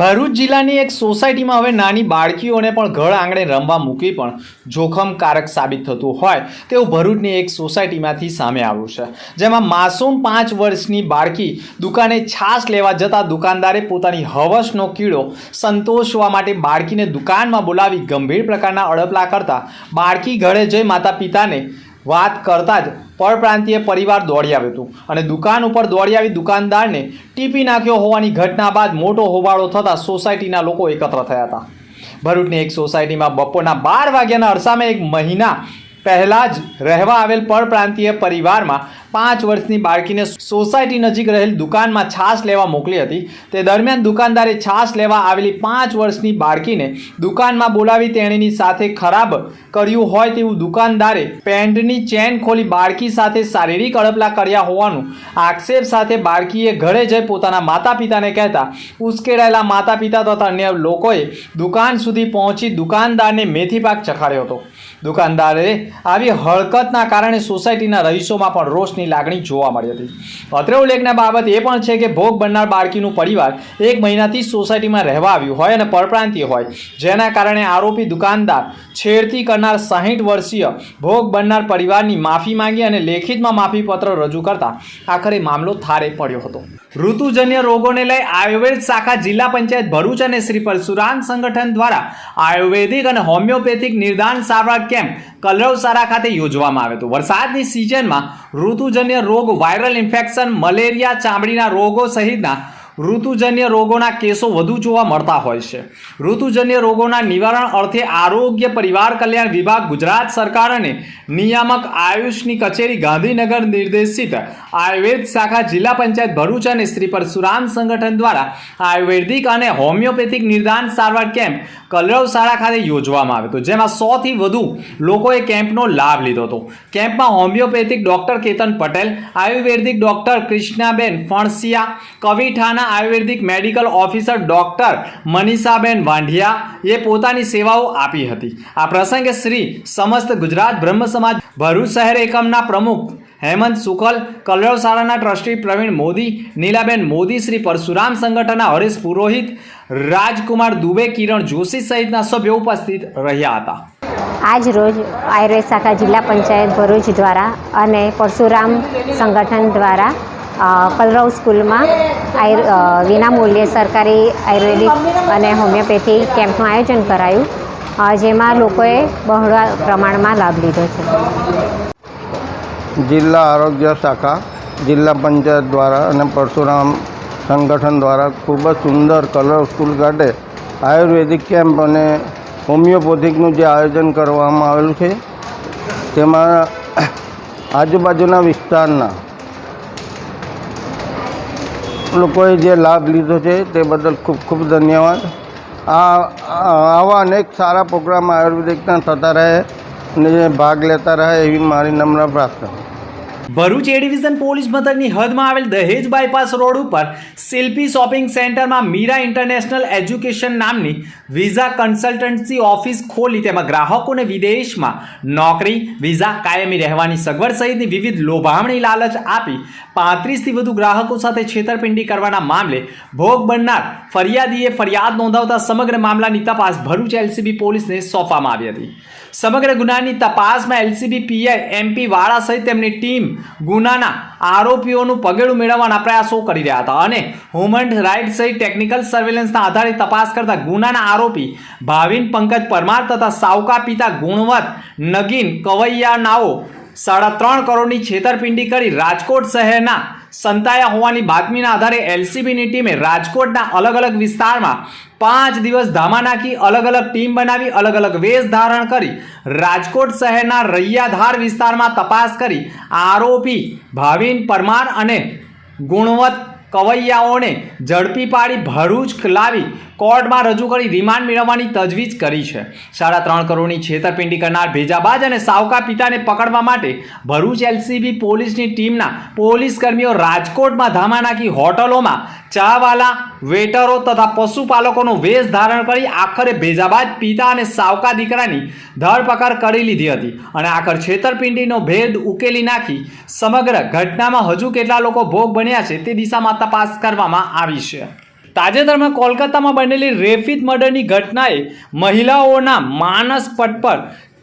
ભરૂચ જિલ્લાની એક સોસાયટીમાં હવે નાની બાળકીઓને પણ ઘર આંગણે રમવા મૂકવી પણ જોખમકારક સાબિત થતું હોય તેવું ભરૂચની એક સોસાયટીમાંથી સામે આવ્યું છે, જેમાં માસૂમ 5 વર્ષની બાળકી દુકાને છાશ લેવા જતાં દુકાનદારે પોતાની હવસનો કીડો સંતોષવા માટે બાળકીને દુકાનમાં બોલાવી ગંભીર પ્રકારના અડપલા કરતા બાળકી ઘરે જઈ માતા પિતાને વાત કરતાં જ પરપ્રાંતીય પરિવાર દોડી આવ્યું હતું અને દુકાન ઉપર દોડી આવી દુકાનદારને ટીપી નાખ્યો હોવાની ઘટના બાદ મોટો હોબાળો થતાં સોસાયટીના લોકો એકત્ર થયા હતા। ભરૂચની એક સોસાયટીમાં બપોરના 12 વાગ્યાના અરસામાં એક મહિના પહેલાં જ રહેવા આવેલ પરપ્રાંતીય પરિવારમાં 5 વર્ષની બાળકીને સોસાયટી નજીક રહેલ દુકાનમાં છાશ લેવા મોકલી હતી। તે દરમિયાન દુકાનદારે છાશ લેવા આવેલી 5 વર્ષની બાળકીને દુકાનમાં બોલાવી તેણીની સાથે ખરાબ કર્યું હોય તેવું દુકાનદારે પેન્ટની ચેન ખોલી બાળકી સાથે શારીરિક અડપલા કર્યા હોવાનું આક્ષેપ સાથે બાળકીએ ઘરે જઈ પોતાના માતા પિતાને કહેતા ઉશ્કેરાયેલા માતા પિતા તથા અન્ય લોકોએ દુકાન સુધી પહોંચી દુકાનદારને મેથી પાક ચખાડ્યો હતો। દુકાનદારે આવી હરકતના કારણે સોસાયટીના રહીશોમાં પણ રોષની લાગણી જોવા મળી હતી। અત્રે ઉલ્લેખનીય બાબત એ પણ છે કે ભોગ બનનાર બાળકીનું પરિવાર 1 મહિનાથી સોસાયટીમાં રહેવા આવ્યું હોય અને પરપ્રાંતીય હોય, જેના કારણે આરોપી દુકાનદાર છેડતી કરનાર 60 વર્ષીય ભોગ બનનાર પરિવારની માફી માંગી અને લેખિતમાં માફીપત્ર રજૂ કરતા આખરે મામલો થારે પડ્યો હતો। ઋતુજન્ય રોગોને લઈ આયુર્વેદ શાખા જિલ્લા પંચાયત ભરૂચ અને શ્રી પરશુરામ સંગઠન દ્વારા આયુર્વેદિક અને હોમિયોપેથિક નિદાન સારવાર કેમ્પ કલરવસારા ખાતે યોજવામાં આવ્યો હતો। વરસાદની સિઝનમાં ઋતુજન્ય રોગ, વાયરલ ઇન્ફેક્શન, મલેરિયા, ચામડીના રોગો સહિતના ઋતુજન્ય રોગોના કેસો વધુ જોવા મળતા હોય છે। ઋતુજન્ય રોગોના નિવારણ અર્થે આરોગ્ય પરિવાર કલ્યાણ વિભાગ, ગુજરાત સરકાર અને નિયામક આયુષની કચેરી ગાંધીનગર નિર્દેશિત આયુર્વેદ શાખા જિલ્લા પંચાયત ભરૂચ અને શ્રી પરશુરામ સંગઠન દ્વારા આયુર્વેદિક અને હોમિયોપેથિક નિદાન સારવાર કેમ્પ કલરવસારા ખાતે યોજવામાં આવ્યો હતો, જેમાં 100 થી વધુ લોકોએ કેમ્પનો લાભ લીધો હતો। કેમ્પમાં હોમિયોપેથિક ડોક્ટર કેતન પટેલ, આયુર્વેદિક ડોક્ટર કૃષ્ણાબેન ફણસિયા, કવિઠાના આયુર્વેદિક મેડિકલ ઓફિસર ડોક્ટર મનીષાબેન વાંઢિયા એ પોતાની સેવાઓ આપી હતી। આ પ્રસંગે શ્રી સમસ્ત ગુજરાત બ્રહ્મ સમાજ ભરૂચ શહેર એકમના પ્રમુખ હેમંત શુકલ, કલરવસારાના ટ્રસ્ટી પ્રવીણ મોદી, નીલાબેન મોદી, શ્રી પરશુરામ સંગઠનના હરેશ પુરોહિત, રાજકુમાર દુબે, કિરણ જોશી સહિતના સભ્યો ઉપસ્થિત રહ્યા હતા। આજ રોજ આયુર્વેદ શાખા જિલ્લા પંચાયત ભરૂચ દ્વારા અને પરશુરામ સંગઠન દ્વારા કલરવ સ્કૂલમાં વિનામૂલ્યે સરકારી આયુર્વેદિક અને હોમિયોપેથી કેમ્પનું આયોજન કરાયું, જેમાં લોકોએ બહોળા પ્રમાણમાં લાભ લીધો છે। જિલ્લા આરોગ્ય શાખા જિલ્લા પંચાયત દ્વારા અને પરશુરામ સંગઠન દ્વારા ખૂબ જ સુંદર કલરવ સ્કૂલ ખાતે આયુર્વેદિક કેમ્પ અને હોમિયોપેથિકનું જે આયોજન કરવામાં આવેલું છે, તેમાં આજુબાજુના વિસ્તારના લોકોએ જે લાભ લીધો છે તે બદલ ખૂબ ખૂબ ધન્યવાદ। આવા અનેક સારા પ્રોગ્રામ આયુર્વેદિકના થતા રહે અને ભાગ લેતા રહે એવી મારી નમ્ર પ્રાર્થના। ભરૂચ એ ડિવિઝન પોલીસ મથકની હદમાં આવેલ દહેજ બાયપાસ રોડ ઉપર શિલ્પી શોપિંગ સેન્ટરમાં મીરા ઇન્ટરનેશનલ એજ્યુકેશન નામની વિઝા કન્સલ્ટન્સી ઓફિસ ખોલી તેમાં ગ્રાહકોને વિદેશમાં નોકરી, વિઝા, કાયમી રહેવાની સગવડ સહિતની વિવિધ લોભામણી લાલચ આપી 35થી વધુ ગ્રાહકો સાથે છેતરપિંડી કરવાના મામલે ભોગ બનનાર ફરિયાદીએ ફરિયાદ નોંધાવતા સમગ્ર મામલાની તપાસ ભરૂચ એલસીબી પોલીસને સોંપવામાં આવી હતી। સમગ્ર ગુનાની તપાસમાં એલસીબી પીઆઈ એમપી વાળા સહિત તેમની ટીમ ગુનાના આરોપીઓનું પગેડું મેળવવાના પ્રયાસો કરી રહ્યા હતા અને હ્યુમન રાઇટ્સ સહિત ટેકનિકલ સર્વેલન્સના આધારે તપાસ કરતા ગુનાના આરોપી ભાવિન પંકજ પરમાર તથા સાવકા પિતા ગુણવંત નગીન કવૈયાનાઓ 3.5 કરોડની છેતરપિંડી કરી રાજકોટ શહેરના સંતાયા હોવાની બાતમીના આધારે એલસીબીની ટીમે રાજકોટના અલગ અલગ વિસ્તારમાં 5 દિવસ ધામા નાખી અલગ અલગ ટીમ બનાવી અલગ અલગ વેશ ધારણ કરી રાજકોટ શહેરના રૈયાધાર વિસ્તારમાં તપાસ કરી આરોપી ભાવિન પરમાર અને ગુણવંત કવૈયાઓને ઝડપી પાડી ભરૂચ લાવી કોર્ટમાં રજૂ કરી રિમાન્ડ મેળવવાની તજવીજ કરી છે। 3.5 કરોડની છેતરપિંડી કરનાર ભેજાબાજ અને સાવકા પિતાને પકડવા માટે ભરૂચ એલસીબી પોલીસની ટીમના પોલીસ કર્મીઓ રાજકોટમાં ધામા નાખી હોટલોમાં ચાવાલા, વેટરો તથા પશુપાલકોનો વેશ ધારણ કરી આખરે ભેજાબાજ પિતા અને સાવકા દીકરાની ધરપકડ કરી લીધી હતી અને આખર છેતરપિંડીનો ભેદ ઉકેલી નાખી સમગ્ર ઘટનામાં હજુ કેટલા લોકો ભોગ બન્યા છે તે દિશામાં તપાસ કરવામાં આવી છે। તાજેતરમાં કોલકાતામાં બનેલી રેપિડ મર્ડરની ઘટનાએ મહિલાઓના માનસ પટ પર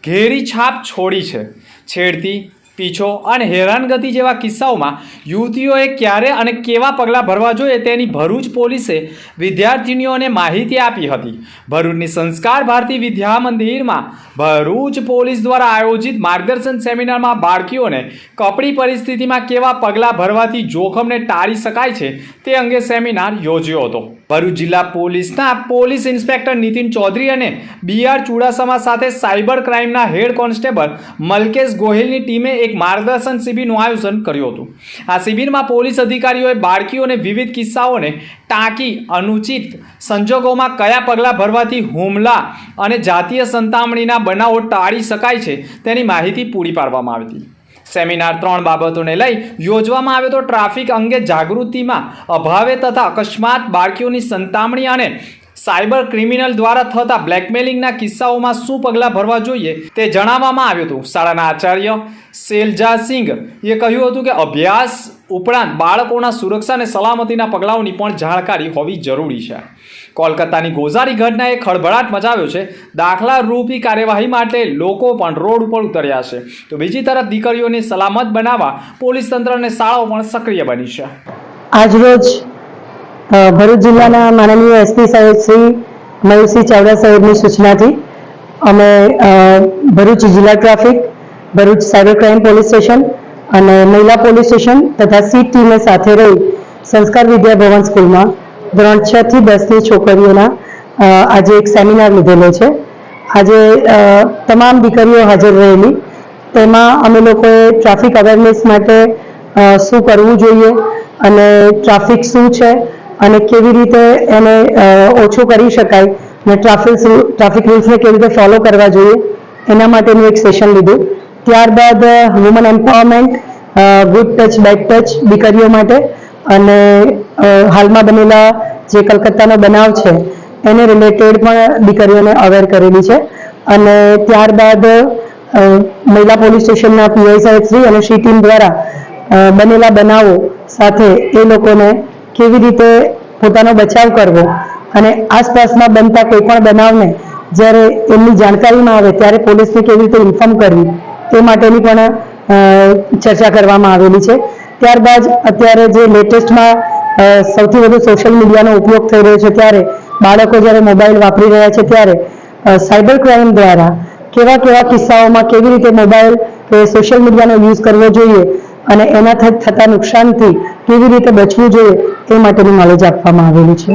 ઘેરી છાપ છોડી છે. છેડતી, પીછો અને હેરાનગતિ જેવા કિસ્સાઓમાં યુવતીઓએ ક્યારે અને કેવા પગલાં ભરવા જોઈએ તેની ભરૂચ પોલીસે વિદ્યાર્થીનીઓને માહિતી આપી હતી. ભરૂચની સંસ્કાર ભારતી વિદ્યા મંદિરમાં ભરૂચ પોલીસ દ્વારા આયોજિત માર્ગદર્શન સેમિનારમાં બાળકીઓને કપરી પરિસ્થિતિમાં કેવા પગલાં ભરવાથી જોખમને ટાળી શકાય છે તે અંગે સેમિનાર યોજ્યો હતો. ભરૂચ જિલ્લા પોલીસના પોલીસ ઇન્સ્પેક્ટર નીતિન ચૌધરી અને BR ચુડાસમા સાથે સાયબર ક્રાઇમના હેડ કોન્સ્ટેબલ મલકેશ ગોહિલની ટીમે એક માર્ગદર્શન શિબિરનું આયોજન કર્યું હતું. આ શિબિરમાં પોલીસ અધિકારીઓએ બાળકીઓને વિવિધ કિસ્સાઓને ટાંકી અનુચિત સંજોગોમાં કયા પગલાં ભરવાથી હુમલા અને જાતીય સંતામણીના બનાવો ટાળી શકાય છે તેની માહિતી પૂરી પાડવામાં આવી હતી. સેમિનાર 3 બાબતોને લઈ યોજવામાં આવ્યો તો ટ્રાફિક અંગે જાગૃતિમાં અભાવે તથા અકસ્માત, બાળકીઓની સંતામણી અને સાયબર ક્રિમિનલ દ્વારા થતા બ્લેકમેલિંગના કિસ્સાઓમાં શું પગલાં ભરવા જોઈએ તે જણાવવામાં આવ્યું હતું. શાળાના આચાર્ય શેલજાસિંઘે કહ્યું હતું કે અભ્યાસ ઉપરાંત બાળકોના સુરક્ષા અને સલામતીના પગલાઓની પણ જાણકારી હોવી જરૂરી છે. કોલકાતાની ગોઝારી ઘટનાએ ખળભળાટ મચાવ્યો છે. દાખલા રૂપી કાર્યવાહી માટે લોકો પણ રોડ ઉપર ઉતર્યા છે, તો બીજી તરફ દીકરીઓને સલામત બનાવવા પોલીસ તંત્ર અને શાળાઓ પણ સક્રિય બની છે. આજરોજ ભરૂચ જિલ્લાના માનનીય SP સાહેબ શ્રી મયુરસિંહ ચાવડા સાહેબની સૂચનાથી અમે ભરૂચ જિલ્લા traffic, Bharuch cyber crime police station અને મહિલા પોલીસ સ્ટેશન તથા સીટ ટીમને સાથે રહી સંસ્કાર વિદ્યા ભવન સ્કૂલમાં ધોરણ 6 થી 10ની છોકરીઓના આજે એક સેમિનાર લીધેલો છે. આજે તમામ દીકરીઓ હાજર રહેલી. તેમાં અમે લોકોએ ટ્રાફિક અવેરનેસ માટે શું કરવું જોઈએ અને ટ્રાફિક શું છે અને કેવી રીતે એને ઓછું કરી શકાય અને ટ્રાફિક રૂલ્સને કેવી રીતે ફોલો કરવા જોઈએ એના માટેનું એક સેશન લીધું. ત્યારબાદ woman empowerment, good touch bed touch દીકરીઓ માટે અને હાલમાં બનેલા જે કલકત્તાનો બનાવ છે એને રિલેટેડ પણ દીકરીઓને અવેર કરેલી છે. અને ત્યારબાદ મહિલા પોલીસ સ્ટેશનના PI સાહેબ શ્રી અને શ્રી ટીમ દ્વારા બનેલા બનાવો સાથે એ લોકોને કેવી રીતે પોતાનો બચાવ કરવો અને આસપાસમાં બનતા કોઈ પણ બનાવને જ્યારે એમની જાણકારીમાં આવે ત્યારે પોલીસને કેવી રીતે ઇન્ફોર્મ કરવી તે માટેની પણ ચર્ચા કરવામાં આવેલી છે. ત્યારબાદ અત્યારે જે લેટેસ્ટમાં સૌથી વધુ સોશિયલ મીડિયાનો ઉપયોગ થઈ રહ્યો છે ત્યારે બાળકો જ્યારે મોબાઈલ વાપરી રહ્યા છે ત્યારે સાયબર ક્રાઇમ દ્વારા કેવા કેવા કિસ્સાઓમાં કેવી રીતે મોબાઈલ કે સોશિયલ મીડિયાનો યુઝ કરવો જોઈએ અને એના થતા નુકસાનથી કેવી રીતે બચવું જોઈએ એ માટેનું નોલેજ આપવામાં આવેલું છે.